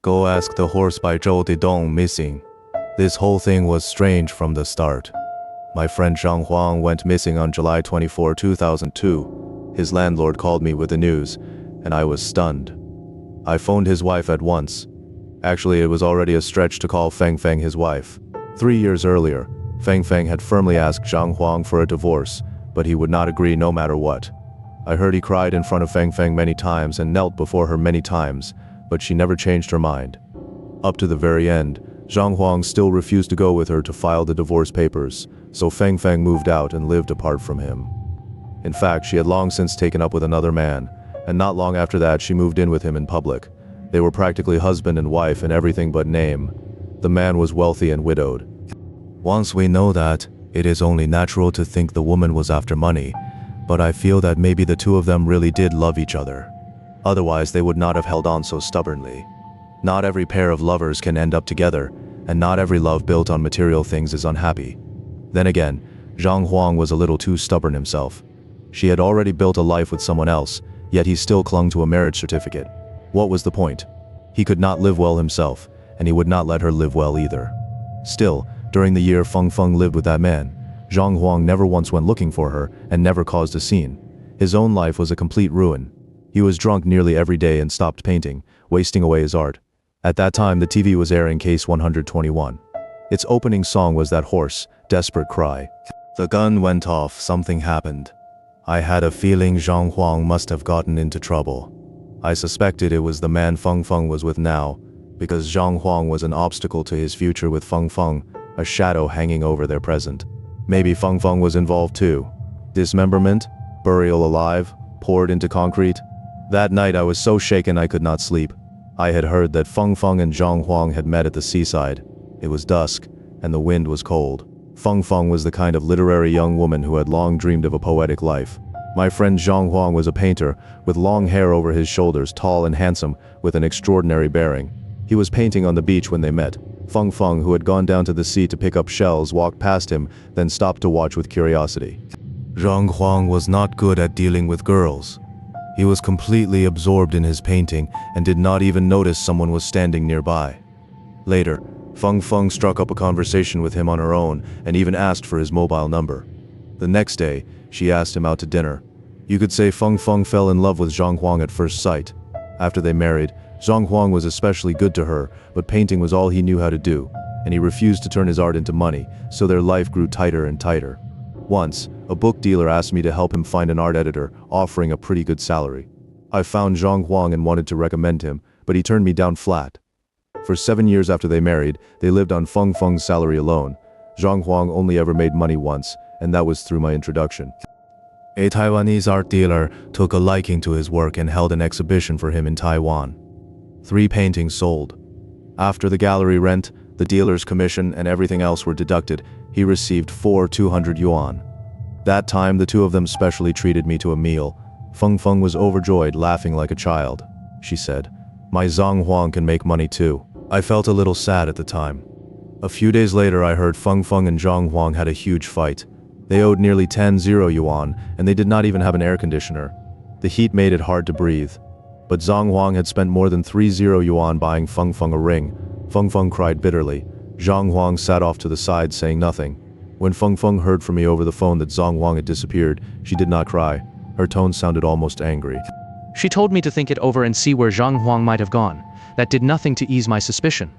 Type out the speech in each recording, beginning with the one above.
Go Ask the Horse by Zhou Dedong missing. This whole thing was strange from the start. My friend Zhang Huang went missing on July 24, 2002. His landlord called me with the news, and I was stunned. I phoned his wife at once. Actually, it was already a stretch to call Feng Feng his wife. 3 years earlier, Feng Feng had firmly asked Zhang Huang for a divorce, but he would not agree no matter what. I heard he cried in front of Feng Feng many times and knelt before her many times, but she never changed her mind. Up to the very end, Zhang Huang still refused to go with her to file the divorce papers, so Feng Feng moved out and lived apart from him. In fact, she had long since taken up with another man, and not long after that she moved in with him in public. They were practically husband and wife in everything but name. The man was wealthy and widowed. Once we know that, it is only natural to think the woman was after money, but I feel that maybe the two of them really did love each other. Otherwise, they would not have held on so stubbornly. Not every pair of lovers can end up together, and not every love built on material things is unhappy. Then again, Zhang Huang was a little too stubborn himself. She had already built a life with someone else, yet he still clung to a marriage certificate. What was the point? He could not live well himself, and he would not let her live well either. Still, during the year Feng Feng lived with that man, Zhang Huang never once went looking for her and never caused a scene. His own life was a complete ruin. He was drunk nearly every day and stopped painting, wasting away his art. At that time, the TV was airing Case 121. Its opening song was that hoarse, desperate cry. The gun went off, something happened. I had a feeling Zhang Huang must have gotten into trouble. I suspected it was the man Feng Feng was with now, because Zhang Huang was an obstacle to his future with Feng Feng, a shadow hanging over their present. Maybe Feng Feng was involved too. Dismemberment? Burial alive? Poured into concrete? That night I was so shaken I could not sleep. I had heard that Feng Feng and Zhang Huang had met at the seaside. It was dusk, and the wind was cold. Feng Feng was the kind of literary young woman who had long dreamed of a poetic life. My friend Zhang Huang was a painter, with long hair over his shoulders, tall and handsome, with an extraordinary bearing. He was painting on the beach when they met. Feng Feng, who had gone down to the sea to pick up shells, walked past him, then stopped to watch with curiosity. Zhang Huang was not good at dealing with girls. He was completely absorbed in his painting and did not even notice someone was standing nearby. Later, Feng Feng struck up a conversation with him on her own and even asked for his mobile number. The next day, she asked him out to dinner. You could say Feng Feng fell in love with Zhang Huang at first sight. After they married, Zhang Huang was especially good to her, but painting was all he knew how to do, and he refused to turn his art into money, so their life grew tighter and tighter. Once, a book dealer asked me to help him find an art editor, offering a pretty good salary. I found Zhang Huang and wanted to recommend him, but he turned me down flat. For 7 years after they married, they lived on Feng Feng's salary alone. Zhang Huang only ever made money once, and that was through my introduction. A Taiwanese art dealer took a liking to his work and held an exhibition for him in Taiwan. 3 paintings sold. After the gallery rent, the dealer's commission, and everything else were deducted, he received 200 yuan. That time, the two of them specially treated me to a meal. Feng Feng was overjoyed, laughing like a child. She said, "My Zhang Huang can make money too." I felt a little sad at the time. A few days later, I heard Feng Feng and Zhang Huang had a huge fight. They owed nearly 10 yuan, and they did not even have an air conditioner. The heat made it hard to breathe. But Zhang Huang had spent more than 30 yuan buying Feng Feng a ring. Feng Feng cried bitterly. Zhang Huang sat off to the side, saying nothing. When Feng Feng heard from me over the phone that Zhang Huang had disappeared, she did not cry. Her tone sounded almost angry. She told me to think it over and see where Zhang Huang might have gone. That did nothing to ease my suspicion.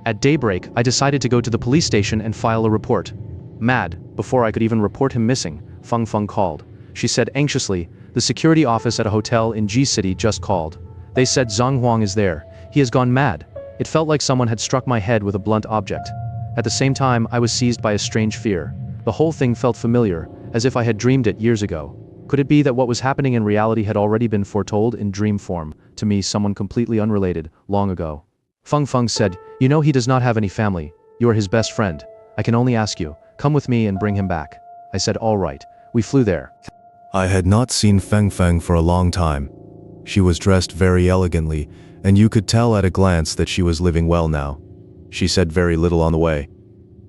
At daybreak, I decided to go to the police station and file a report. Mad, before I could even report him missing, Feng Feng called. She said anxiously, "The security office at a hotel in G City just called. They said Zhang Huang is there. He has gone mad." It felt like someone had struck my head with a blunt object. At the same time, I was seized by a strange fear. The whole thing felt familiar, as if I had dreamed it years ago. Could it be that what was happening in reality had already been foretold in dream form, to me, someone completely unrelated, long ago? Feng Feng said, "You know he does not have any family. You are his best friend. I can only ask you, come with me and bring him back." I said, "All right." We flew there. I had not seen Feng Feng for a long time. She was dressed very elegantly, and you could tell at a glance that she was living well now. She said very little on the way.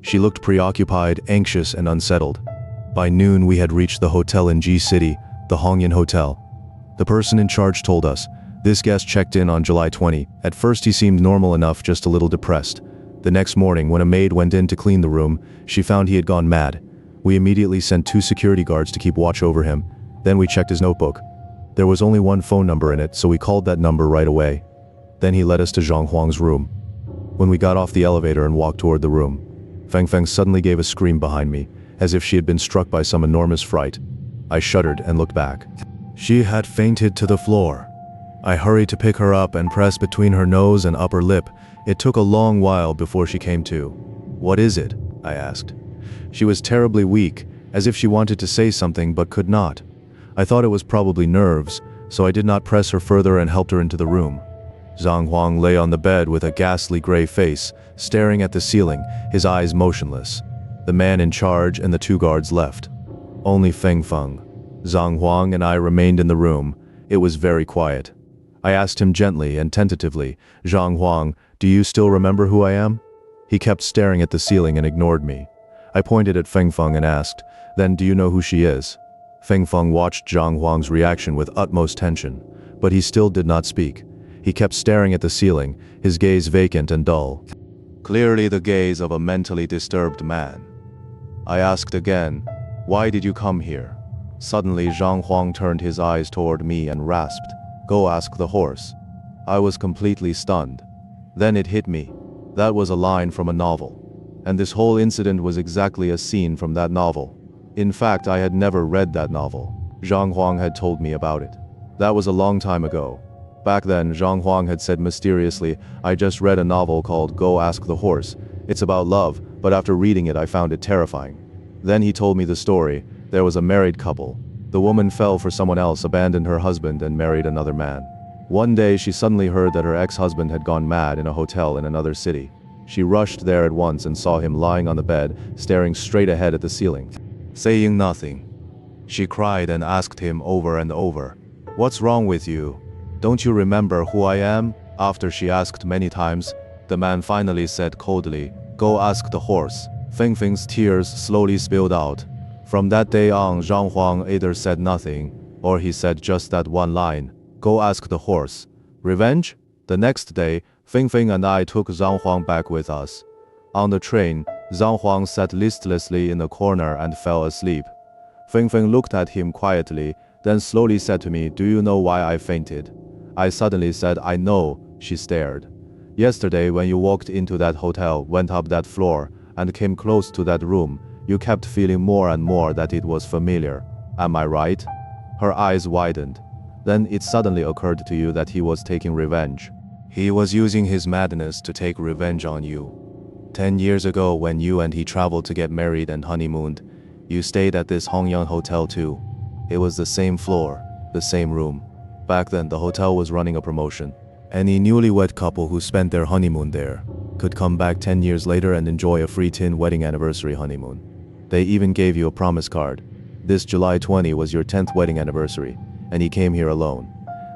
She looked preoccupied, anxious, and unsettled. By noon, we had reached the hotel in G City, the Hongyan Hotel. The person in charge told us, This guest checked in on July 20. At first he seemed normal enough, just a little depressed. The next morning, when a maid went in to clean the room, she found he had gone mad. We immediately sent 2 security guards to keep watch over him. Then we checked his notebook. There was only one phone number in it, so we called that number right away. Then he led us to Zhang Huang's room. When we got off the elevator and walked toward the room, Feng Feng suddenly gave a scream behind me, as if she had been struck by some enormous fright. I shuddered and looked back. She had fainted to the floor. I hurried to pick her up and press between her nose and upper lip. It took a long while before she came to. "What is it?" I asked. She was terribly weak, as if she wanted to say something but could not. I thought it was probably nerves, so I did not press her further and helped her into the room. Zhang Huang lay on the bed with a ghastly gray face, staring at the ceiling, his eyes motionless. The man in charge and the 2 guards left. Only Feng Feng, Zhang Huang and I remained in the room. It was very quiet. I asked him gently and tentatively, "Zhang Huang, do you still remember who I am?" He kept staring at the ceiling and ignored me. I pointed at Feng Feng and asked, "Then do you know who she is?" Feng Feng watched Zhang Huang's reaction with utmost tension, but he still did not speak. He kept staring at the ceiling, his gaze vacant and dull. Clearly the gaze of a mentally disturbed man. I asked again, "Why did you come here?" Suddenly Zhang Huang turned his eyes toward me and rasped, "Go ask the horse." I was completely stunned. Then it hit me. That was a line from a novel. And this whole incident was exactly a scene from that novel. In fact, I had never read that novel. Zhang Huang had told me about it. That was a long time ago. Back then, Zhang Huang had said mysteriously, "I just read a novel called Go Ask the Horse. It's about love, but after reading it I found it terrifying." Then he told me the story. There was a married couple. The woman fell for someone else, abandoned her husband and married another man. One day she suddenly heard that her ex-husband had gone mad in a hotel in another city. She rushed there at once and saw him lying on the bed, staring straight ahead at the ceiling, saying nothing. She cried and asked him over and over, "What's wrong with you? Don't you remember who I am?" After she asked many times, the man finally said coldly, "Go ask the horse." Feng Feng's tears slowly spilled out. From that day on, Zhang Huang either said nothing, or he said just that one line, "Go ask the horse." Revenge? The next day, Feng Feng and I took Zhang Huang back with us. On the train, Zhang Huang sat listlessly in the corner and fell asleep. Feng Feng looked at him quietly, then slowly said to me, "Do you know why I fainted?" I suddenly said, "I know." She stared. "Yesterday when you walked into that hotel, went up that floor, and came close to that room, you kept feeling more and more that it was familiar. Am I right?" Her eyes widened. Then it suddenly occurred to you that he was taking revenge. He was using his madness to take revenge on you. 10 years ago, when you and he traveled to get married and honeymooned, you stayed at this Hongyang hotel too. It was the same floor, the same room. Back then, the hotel was running a promotion. Any newlywed couple who spent their honeymoon there could come back 10 years later and enjoy a free tin wedding anniversary honeymoon. They even gave you a promise card. This July 20 was your 10th wedding anniversary, and he came here alone.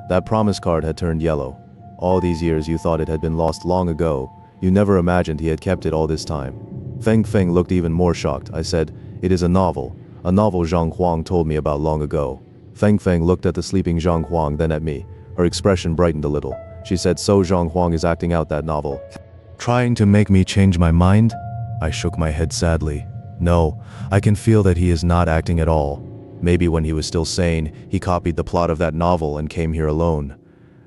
That promise card had turned yellow. All these years you thought it had been lost long ago. You never imagined he had kept it all this time. Feng Feng looked even more shocked. I said, "It is a novel Zhang Huang told me about long ago." Feng Feng looked at the sleeping Zhang Huang, then at me. Her expression brightened a little. She said, "So Zhang Huang is acting out that novel, trying to make me change my mind?" I shook my head sadly. "No, I can feel that he is not acting at all. Maybe when he was still sane, he copied the plot of that novel and came here alone.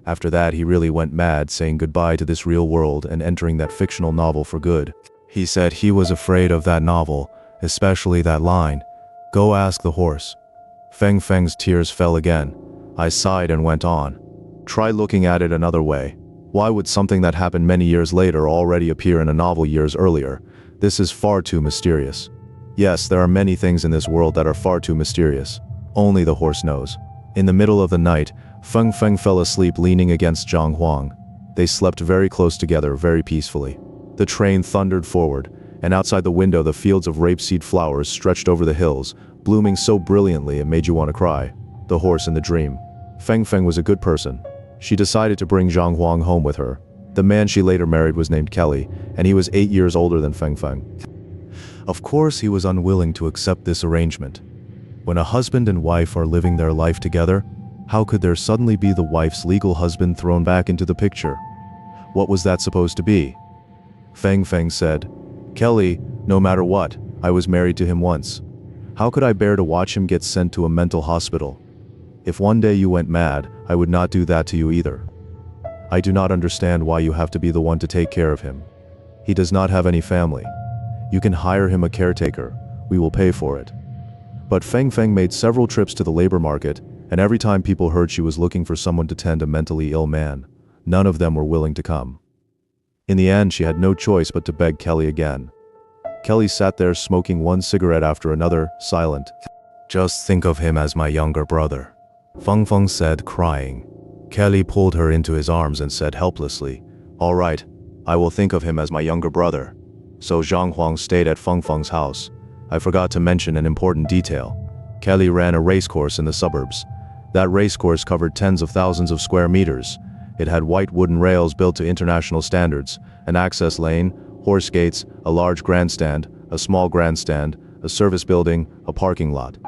After that, he really went mad, saying goodbye to this real world and entering that fictional novel for good. He said he was afraid of that novel, especially that line, 'Go ask the horse.'" Feng Feng's tears fell again. I sighed and went on. "Try looking at it another way. Why would something that happened many years later already appear in a novel years earlier? This is far too mysterious." Yes, there are many things in this world that are far too mysterious. Only the horse knows. In the middle of the night, Feng Feng fell asleep leaning against Zhang Huang. They slept very close together, very peacefully. The train thundered forward, and outside the window the fields of rapeseed flowers stretched over the hills, blooming so brilliantly it made you want to cry. The horse in the dream. Feng Feng was a good person. She decided to bring Zhang Huang home with her. The man she later married was named Kelly, and he was 8 years older than Feng Feng. Of course, he was unwilling to accept this arrangement. When a husband and wife are living their life together, How could there suddenly be the wife's legal husband thrown back into the picture? What was that supposed to be? Feng Feng said, "Kelly, no matter what, I was married to him once. How could I bear to watch him get sent to a mental hospital? If one day you went mad, I would not do that to you either. I do not understand why you have to be the one to take care of him. He does not have any family. You can hire him a caretaker. We will pay for it." But Feng Feng made several trips to the labor market, and every time people heard she was looking for someone to tend a mentally ill man, none of them were willing to come. In the end, she had no choice but to beg Kelly again. Kelly sat there smoking one cigarette after another, silent. "Just think of him as my younger brother," Feng Feng said, crying. Kelly pulled her into his arms and said helplessly, "All right, I will think of him as my younger brother." So Zhang Huang stayed at Feng Feng's house. I forgot to mention an important detail. Kelly ran a racecourse in the suburbs. That racecourse covered tens of thousands of square meters. It had white wooden rails built to international standards, an access lane, horse gates, a large grandstand, a small grandstand, a service building, a parking lot.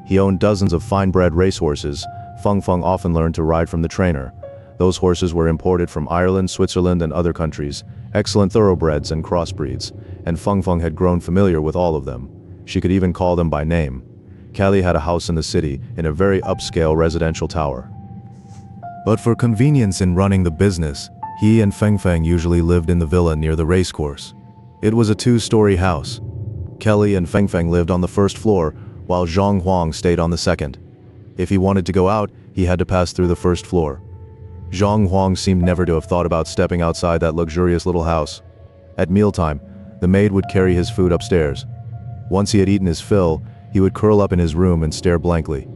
He owned dozens of fine-bred racehorses. Feng Feng often learned to ride from the trainer. Those horses were imported from Ireland, Switzerland, and other countries, excellent thoroughbreds and crossbreeds, and Feng Feng had grown familiar with all of them. She could even call them by name. Kelly had a house in the city, in a very upscale residential tower. But for convenience in running the business, he and Feng Feng usually lived in the villa near the racecourse. It was a two-story house. Kelly and Feng Feng lived on the first floor, while Zhang Huang stayed on the second. If he wanted to go out, he had to pass through the first floor. Zhang Huang seemed never to have thought about stepping outside that luxurious little house. At mealtime, the maid would carry his food upstairs. Once he had eaten his fill, he would curl up in his room and stare blankly.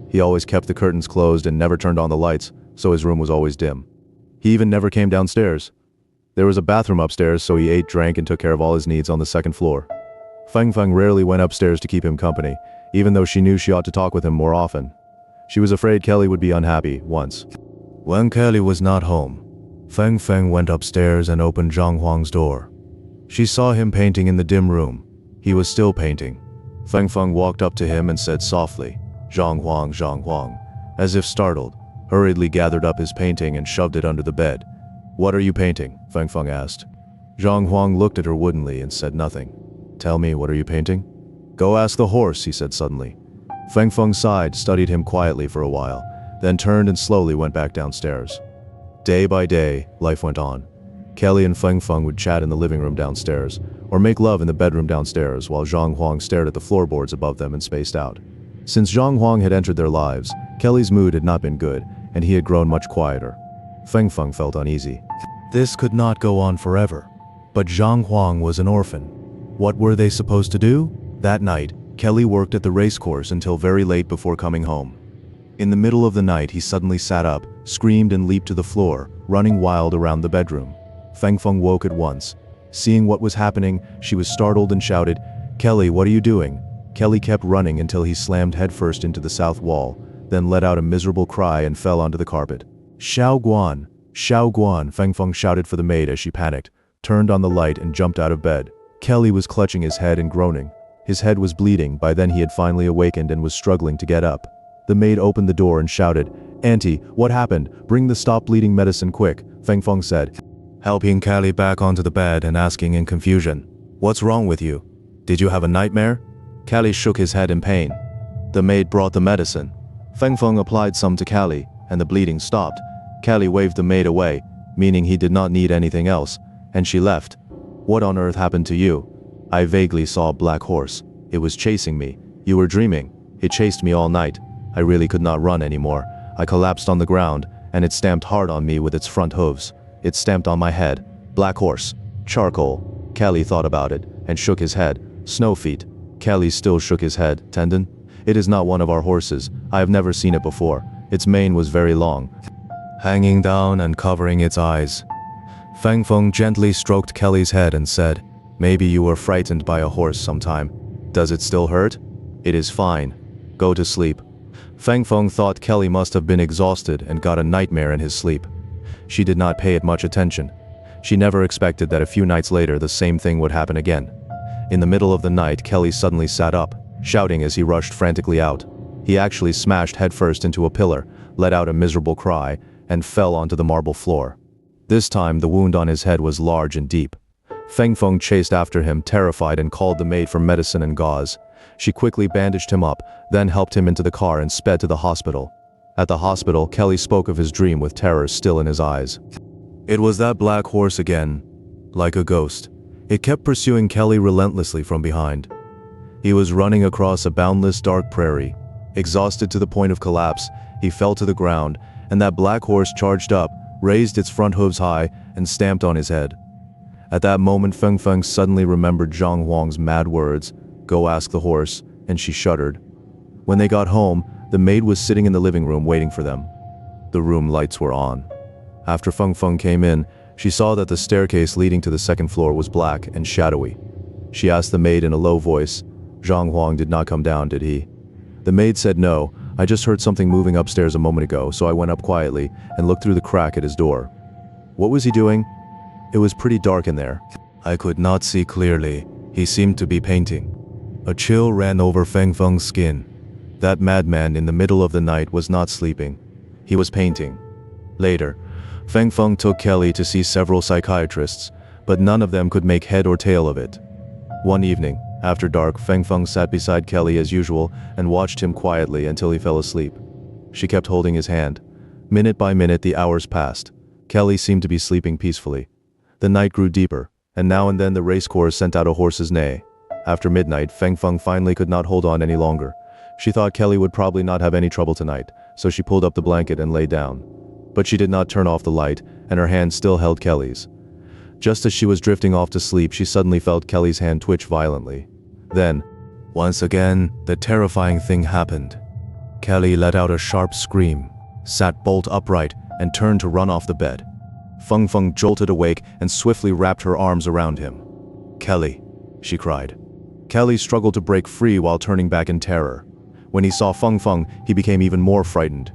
He always kept the curtains closed and never turned on the lights, so his room was always dim. He even never came downstairs. There was a bathroom upstairs, so he ate, drank, and took care of all his needs on the second floor. Feng Feng rarely went upstairs to keep him company, even though she knew she ought to talk with him more often. She was afraid Kelly would be unhappy once. When Kelly was not home, Feng Feng went upstairs and opened Zhang Huang's door. She saw him painting in the dim room. He was still painting. Feng Feng walked up to him and said softly, "Zhang Huang, Zhang Huang," as if startled, hurriedly gathered up his painting and shoved it under the bed. "What are you painting?" Feng Feng asked. Zhang Huang looked at her woodenly and said nothing. "Tell me, what are you painting?" "Go ask the horse," he said suddenly. Feng Feng sighed, studied him quietly for a while, then turned and slowly went back downstairs. Day by day, life went on. Kelly and Feng Feng would chat in the living room downstairs, or make love in the bedroom downstairs while Zhang Huang stared at the floorboards above them and spaced out. Since Zhang Huang had entered their lives, Kelly's mood had not been good, and he had grown much quieter. Feng Feng felt uneasy. This could not go on forever. But Zhang Huang was an orphan. What were they supposed to do? That night, Kelly worked at the racecourse until very late before coming home. In the middle of the night, he suddenly sat up, screamed and leaped to the floor, running wild around the bedroom. Feng Feng woke at once. Seeing what was happening, she was startled and shouted, "Kelly, what are you doing?" Kelly kept running until he slammed headfirst into the south wall, then let out a miserable cry and fell onto the carpet. "Xiao Guan! Xiao Guan!" Feng Feng shouted for the maid as she panicked, turned on the light and jumped out of bed. Kelly was clutching his head and groaning. His head was bleeding. By then he had finally awakened and was struggling to get up. The maid opened the door and shouted, "Auntie, what happened? Bring the stop bleeding medicine quick," Feng Feng said, helping Kelly back onto the bed and asking in confusion, "What's wrong with you? Did you have a nightmare?" Kelly shook his head in pain. The maid brought the medicine. Feng Feng applied some to Kelly, and the bleeding stopped. Kelly waved the maid away, meaning he did not need anything else, and she left. "What on earth happened to you?" "I vaguely saw a black horse. It was chasing me." "You were dreaming. It chased me all night. I really could not run anymore. I collapsed on the ground, and it stamped hard on me with its front hooves. It stamped on my head. Black horse. Charcoal." Kelly thought about it, and shook his head. "Snow feet." Kelly still shook his head. "Tendon? It is not one of our horses. I have never seen it before. Its mane was very long, hanging down and covering its eyes." Feng Feng gently stroked Kelly's head and said, "Maybe you were frightened by a horse sometime. Does it still hurt?" "It is fine. Go to sleep." Feng Feng thought Kelly must have been exhausted and got a nightmare in his sleep. She did not pay it much attention. She never expected that a few nights later the same thing would happen again. In the middle of the night, Kelly suddenly sat up, shouting as he rushed frantically out. He actually smashed headfirst into a pillar, let out a miserable cry, and fell onto the marble floor. This time, the wound on his head was large and deep. Feng Feng chased after him, terrified, and called the maid for medicine and gauze. She quickly bandaged him up, then helped him into the car and sped to the hospital. At the hospital, Kelly spoke of his dream with terror still in his eyes. It was that black horse again, like a ghost. It kept pursuing Kelly relentlessly from behind. He was running across a boundless dark prairie. Exhausted to the point of collapse, he fell to the ground, and that black horse charged up, raised its front hooves high, and stamped on his head. At that moment, Feng Feng suddenly remembered Zhang Huang's mad words, "Go ask the horse," and she shuddered. When they got home, the maid was sitting in the living room waiting for them. The room lights were on. After Feng Feng came in, she saw that the staircase leading to the second floor was black and shadowy. She asked the maid in a low voice, "Zhang Huang did not come down, did he?" The maid said, "No, I just heard something moving upstairs a moment ago, so I went up quietly and looked through the crack at his door." "What was he doing?" "It was pretty dark in there. I could not see clearly. He seemed to be painting." A chill ran over Feng Feng's skin. That madman in the middle of the night was not sleeping. He was painting. Later, Feng Feng took Kelly to see several psychiatrists, but none of them could make head or tail of it. One evening, after dark, Feng Feng sat beside Kelly as usual and watched him quietly until he fell asleep. She kept holding his hand. Minute by minute, the hours passed. Kelly seemed to be sleeping peacefully. The night grew deeper, and now and then the racecourse sent out a horse's neigh. After midnight, Feng Feng finally could not hold on any longer. She thought Kelly would probably not have any trouble tonight, so she pulled up the blanket and lay down. But she did not turn off the light, and her hand still held Kelly's. Just as she was drifting off to sleep, she suddenly felt Kelly's hand twitch violently. Then, once again, the terrifying thing happened. Kelly let out a sharp scream, sat bolt upright, and turned to run off the bed. Feng Feng jolted awake and swiftly wrapped her arms around him. "Kelly," she cried. Kelly struggled to break free while turning back in terror. When he saw Feng Feng, he became even more frightened.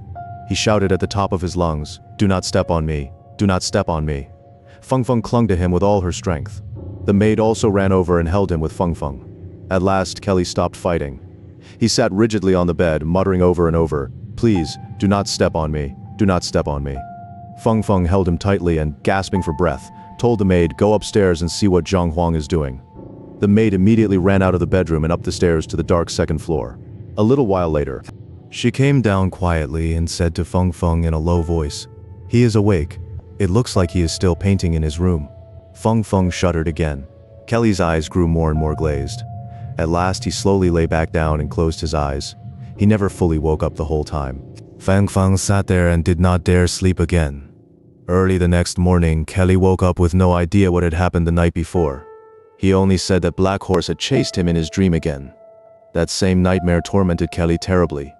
He shouted at the top of his lungs, "Do not step on me! Do not step on me!" Feng Feng clung to him with all her strength. The maid also ran over and held him with Feng Feng. At last, Kelly stopped fighting. He sat rigidly on the bed, muttering over and over, "Please, do not step on me! Do not step on me!" Feng Feng held him tightly and, gasping for breath, told the maid, "Go upstairs and see what Zhang Huang is doing." The maid immediately ran out of the bedroom and up the stairs to the dark second floor. A little while later, she came down quietly and said to Feng Feng in a low voice, "He is awake. It looks like he is still painting in his room." Feng Feng shuddered again. Kelly's eyes grew more and more glazed. At last he slowly lay back down and closed his eyes. He never fully woke up the whole time. Feng Feng sat there and did not dare sleep again. Early the next morning, Kelly woke up with no idea what had happened the night before. He only said that Black Horse had chased him in his dream again. That same nightmare tormented Kelly terribly.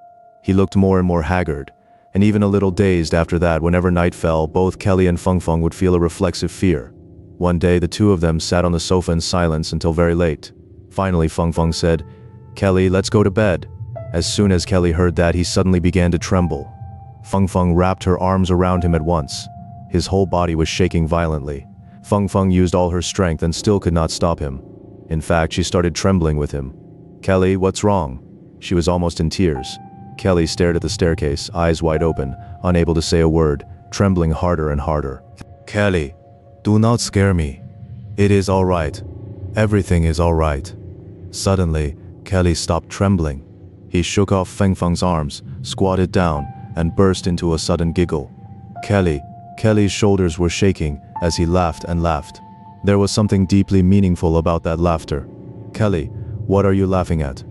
He looked more and more haggard, and even a little dazed after that. Whenever night fell, both Kelly and Feng Feng would feel a reflexive fear. One day, the two of them sat on the sofa in silence until very late. Finally, Feng Feng said, "Kelly, let's go to bed." As soon as Kelly heard that, he suddenly began to tremble. Feng Feng wrapped her arms around him at once. His whole body was shaking violently. Feng Feng used all her strength and still could not stop him. In fact, she started trembling with him. "Kelly, what's wrong?" She was almost in tears. Kelly stared at the staircase, eyes wide open, unable to say a word, trembling harder and harder. "Kelly, do not scare me. It is all right. Everything is all right." Suddenly, Kelly stopped trembling. He shook off Feng Feng's arms, squatted down, and burst into a sudden giggle. Kelly's shoulders were shaking as he laughed and laughed. There was something deeply meaningful about that laughter. "Kelly, what are you laughing at?"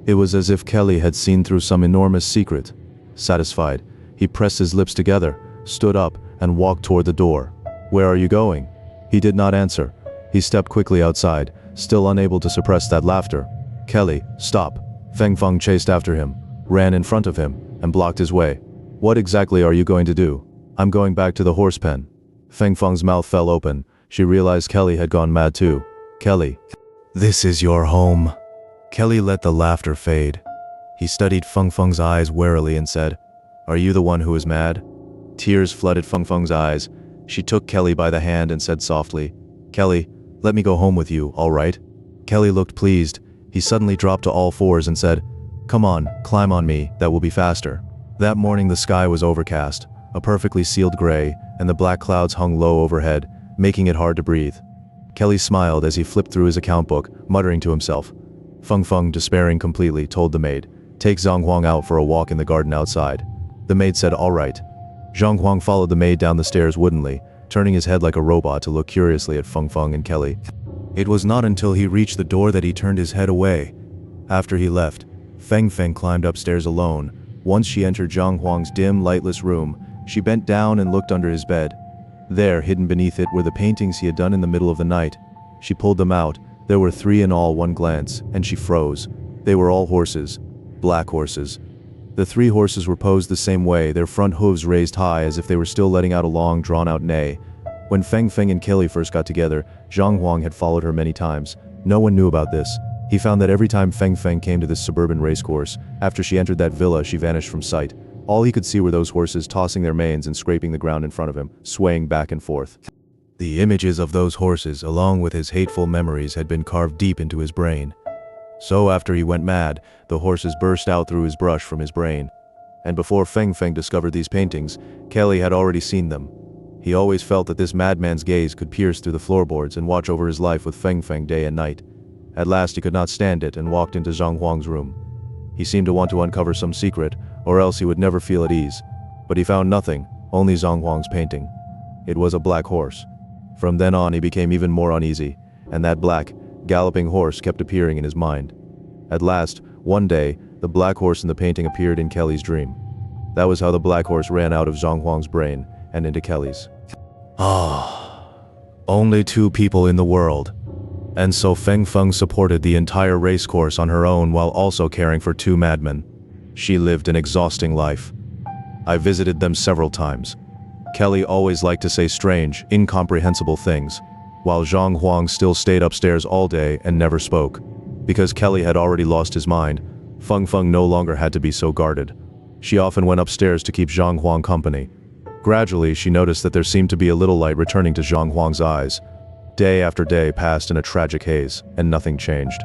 It was as if Kelly had seen through some enormous secret. Satisfied, he pressed his lips together, stood up, and walked toward the door. "Where are you going?" He did not answer. He stepped quickly outside, still unable to suppress that laughter. "Kelly, stop!" Feng Feng chased after him, ran in front of him, and blocked his way. "What exactly are you going to do?" "I'm going back to the horse pen." Feng Feng's mouth fell open. She realized Kelly had gone mad too. "Kelly, this is your home." Kelly let the laughter fade. He studied Feng Feng's eyes warily and said, "Are you the one who is mad?" Tears flooded Feng Feng's eyes. She took Kelly by the hand and said softly, "Kelly, let me go home with you, all right?" Kelly looked pleased. He suddenly dropped to all fours and said, "Come on, climb on me, that will be faster." That morning the sky was overcast, a perfectly sealed gray, and the black clouds hung low overhead, making it hard to breathe. Kelly smiled as he flipped through his account book, muttering to himself. Feng Feng, despairing completely, told the maid, "Take Zhang Huang out for a walk in the garden outside." The maid said, "All right." Zhang Huang followed the maid down the stairs woodenly, turning his head like a robot to look curiously at Feng Feng and Kelly. It was not until he reached the door that he turned his head away. After he left, Feng Feng climbed upstairs alone. Once she entered Zhang Huang's dim, lightless room, she bent down and looked under his bed. There, hidden beneath it, were the paintings he had done in the middle of the night. She pulled them out. There were 3 in all, one glance, and she froze. They were all horses. Black horses. The 3 horses were posed the same way, their front hooves raised high as if they were still letting out a long, drawn-out neigh. When Feng Feng and Kelly first got together, Zhang Huang had followed her many times. No one knew about this. He found that every time Feng Feng came to this suburban racecourse, after she entered that villa, she vanished from sight. All he could see were those horses tossing their manes and scraping the ground in front of him, swaying back and forth. The images of those horses, along with his hateful memories, had been carved deep into his brain. So after he went mad, the horses burst out through his brush from his brain. And before Feng Feng discovered these paintings, Kelly had already seen them. He always felt that this madman's gaze could pierce through the floorboards and watch over his life with Feng Feng day and night. At last he could not stand it and walked into Zhang Huang's room. He seemed to want to uncover some secret, or else he would never feel at ease. But he found nothing, only Zhang Huang's painting. It was a black horse. From then on he became even more uneasy, and that black, galloping horse kept appearing in his mind. At last, one day, the black horse in the painting appeared in Kelly's dream. That was how the black horse ran out of Zhang Huang's brain and into Kelly's. Only 2 people in the world. And so Feng Feng supported the entire racecourse on her own while also caring for 2 madmen. She lived an exhausting life. I visited them several times. Kelly always liked to say strange, incomprehensible things, while Zhang Huang still stayed upstairs all day and never spoke. Because Kelly had already lost his mind, Feng Feng no longer had to be so guarded. She often went upstairs to keep Zhang Huang company. Gradually, she noticed that there seemed to be a little light returning to Zhang Huang's eyes. Day after day passed in a tragic haze, and nothing changed.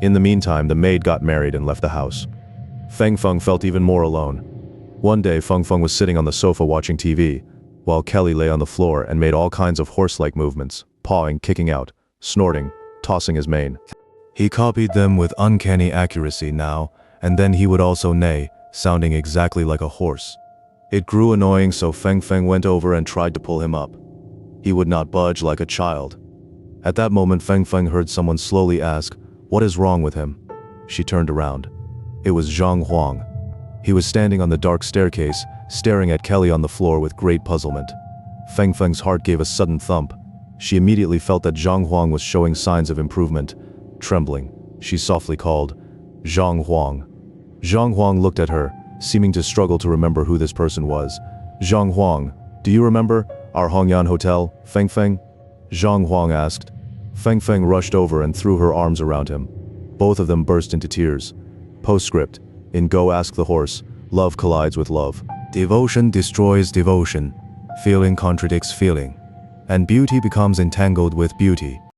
In the meantime, the maid got married and left the house. Feng Feng felt even more alone. One day, Feng Feng was sitting on the sofa watching TV, while Kelly lay on the floor and made all kinds of horse-like movements, pawing, kicking out, snorting, tossing his mane. He copied them with uncanny accuracy now, and then he would also neigh, sounding exactly like a horse. It grew annoying, so Feng Feng went over and tried to pull him up. He would not budge like a child. At that moment, Feng Feng heard someone slowly ask, "What is wrong with him?" She turned around. It was Zhang Huang. He was standing on the dark staircase, staring at Kelly on the floor with great puzzlement. Feng Feng's heart gave a sudden thump. She immediately felt that Zhang Huang was showing signs of improvement. Trembling, she softly called, "Zhang Huang." Zhang Huang looked at her, seeming to struggle to remember who this person was. "Zhang Huang, do you remember our Hongyan Hotel, Feng Feng?" Zhang Huang asked. Feng Feng rushed over and threw her arms around him. Both of them burst into tears. Postscript: in Go Ask the Horse, love collides with love. Devotion destroys devotion. Feeling contradicts feeling. And beauty becomes entangled with beauty.